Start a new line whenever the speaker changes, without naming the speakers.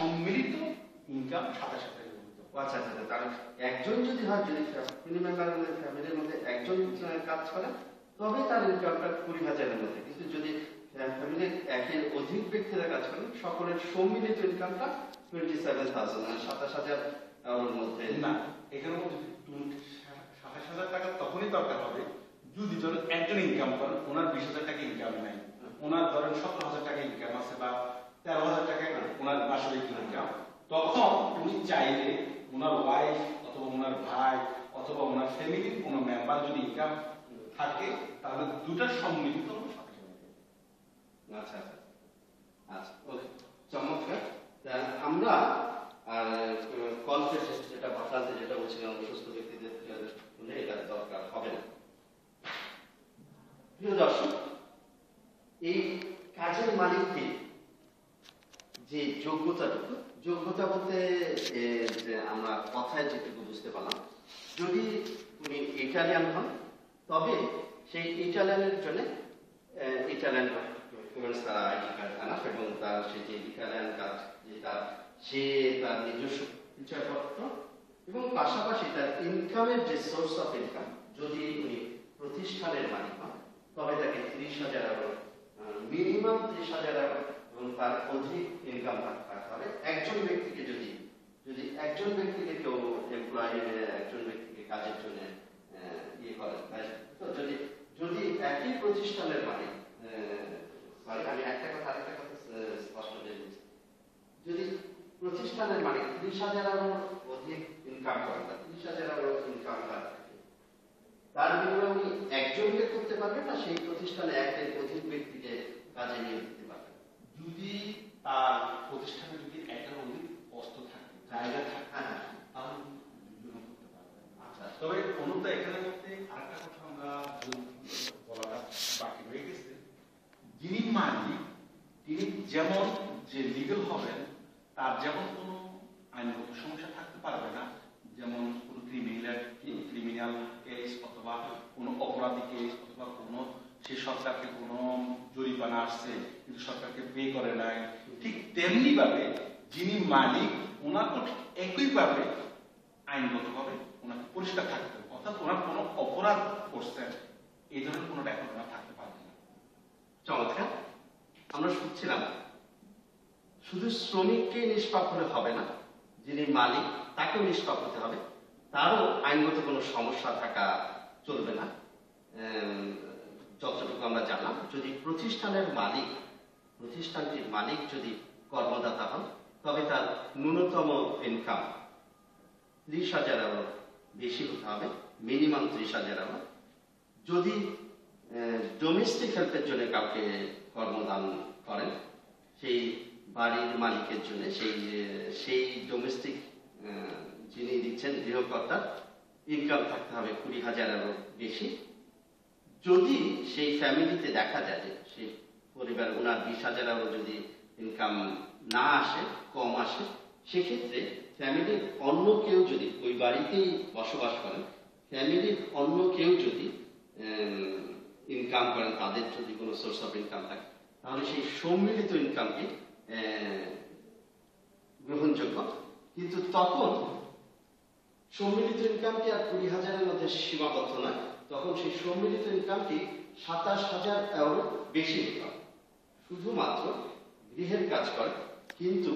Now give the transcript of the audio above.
সম্মিলিত ইনকাম 27,000 টাকা।
আচ্ছা আচ্ছা, তাহলে একজন যদি হয়, যদি ফ্যামিলি মেম্বার ফ্যামিলির মধ্যে একজন কাজ করে তবে তার ইনকামটা 20,000-এর মধ্যে, কিন্তু যদি ফ্যামিলির একের অধিক ব্যক্তিরা কাজ করেন সকলের সম্মিলিত ইনকামটা 27,000, 27,000 এর মধ্যে।
না, এখানে 27,000 টাকা তখনই দরকার হবে যদি ধরুন একজন ইনকাম করেন, ওনার 20,000 টাকা ইনকাম নাই, ওনার ধরেন 17,000 টাকা ইনকাম আছে বা 13,000 টাকা ওনার বার্ষিক ইনকাম, তখন উনি চাইলে ওনার ওয়াইফ অথবা ওনার ভাই অথবা ওনার ফ্যামিলির কোনো মেম্বার যদি ইনকাম থাকে তাহলে দুটো সম্মিলিত
আচ্ছা আচ্ছা আচ্ছা, ওকে, চমৎকার। আমরা আর কনফেশন যেটা ভাষাতে যেটা বলছিলাম, অসুস্থ ব্যক্তিদের এটা দরকার হবে না। প্রিয় দর্শক, এই কাজের মালিককে যে যোগ্যতা বলতে আমরা কথায় যেটুকু বুঝতে পারলাম, যদি উনি ইটালিয়ান হন তবে সেই ইটালিয়ানের জন্য ইটালিয়ান আইডি কার্ড আনা, এবং তার সেই যে ইটালিয়ান কাজ যে সে তার নিজস্ব পরিচয়পত্র এবং পাশাপাশি তার ইনকামের যে সোর্স অফ ইনকাম, যদি উনি প্রতিষ্ঠানের মালিক হন তবে তাকে 30,000 এর মিনিমাম 30,000 এর এবং তার অধিক ইনকাম থাকতে হবে। একজন ব্যক্তিকে যদি একজন ব্যক্তিকে কেউ এমপ্লয়ি একজন ব্যক্তিকে কাজের জন্য ইয়ে করেন, যদি একই প্রতিষ্ঠানের মালিক, আমি একটা কথা আরেকটা কথা স্পষ্ট করে বলছি, যদি প্রতিষ্ঠানের মালিক 30,000 এর অধিক ইনকাম করেন, 30,000 এর ইনকাম তার বিনিময়ে উনি একজনকে করতে পারবেন না সেই প্রতিষ্ঠানে একের অধিক ব্যক্তিকে কাজে নিয়ে দিতে পারবেন।
যদি তার প্রতিষ্ঠানে যদি একটা অধিক বস্তু থাকে, জায়গা থাকে, তাহলে করতে পারবেন। আচ্ছা, তবে অনুরোধ এখানে মধ্যে আরেকটা কথা আমরা বলাটা বাকি রয়ে গেছে, যিনি মালিক তিনি যেমন যে লিগ্যাল হবেন তার যেমন কোনো আইনগত সমস্যা থাকতে পারবে না, যেমন কোনো ক্রিমিনাল কেস অথবা কোনো অপরাধী কেস অথবা কোনো সে সরকারকে কোনো জরিমানা আসছে কিন্তু সরকারকে পে করে নাই, ঠিক তেমনি ভাবে যিনি মালিক ওনাকে ঠিক একইভাবে আইনগতভাবে ওনাকে পরিষ্কার থাকতে হবে, অর্থাৎ ওনার কোনো অপরাধ করছেন এই ধরনের কোনো রেকর্ড ওনার থাকতে পারবে না।
চমৎকার। আমরা শুনছিলাম শুধু শ্রমিককে নিষ্পাপ হলে হবে না, যিনি মালিক তাকেও নিষ্পাপ হতে হবে, তারও আইনগত কোনো সমস্যা থাকা চলবে না। যতটুকু আমরা জানলাম, যদি প্রতিষ্ঠানটির মালিক যদি কর্মদাতা হন তবে তার ন্যূনতম ইনকাম 30,000 এর বেশি হতে হবে, মিনিমাম 30,000 এর। যদি ডোমেস্টিক হেল্পের জন্য কাউকে কর্মদান করেন, সেই বাড়ির মালিকের জন্য সেই ডোমেস্টিক যিনি দিচ্ছেন গৃহকর্তা ইনকাম থাকতে হবে 20,000 এর বেশি। যদি সেই ফ্যামিলিতে দেখা যায় যে সেই পরিবার ওনার 20,000 এর যদি ইনকাম না আসে, কম আসে, সেক্ষেত্রে ফ্যামিলির অন্য কেউ যদি ওই বাড়িতেই বসবাস করেন, ফ্যামিলির অন্য কেউ যদি ইনকাম করেন, তাদের যদি কোনো সোর্স অফ ইনকাম থাকে, তাহলে সেই সম্মিলিত ইনকামকে গ্রহণযোগ্য। কিন্তু তখন সম্মিলিত ইনকামটি আর 20,000 এর মধ্যে সীমাবদ্ধ নয়, তখন সেই সম্মিলিত ইনকামটি 27,000 এর বেশি হতে হবে। শুধুমাত্র গৃহের কাজ করে কিন্তু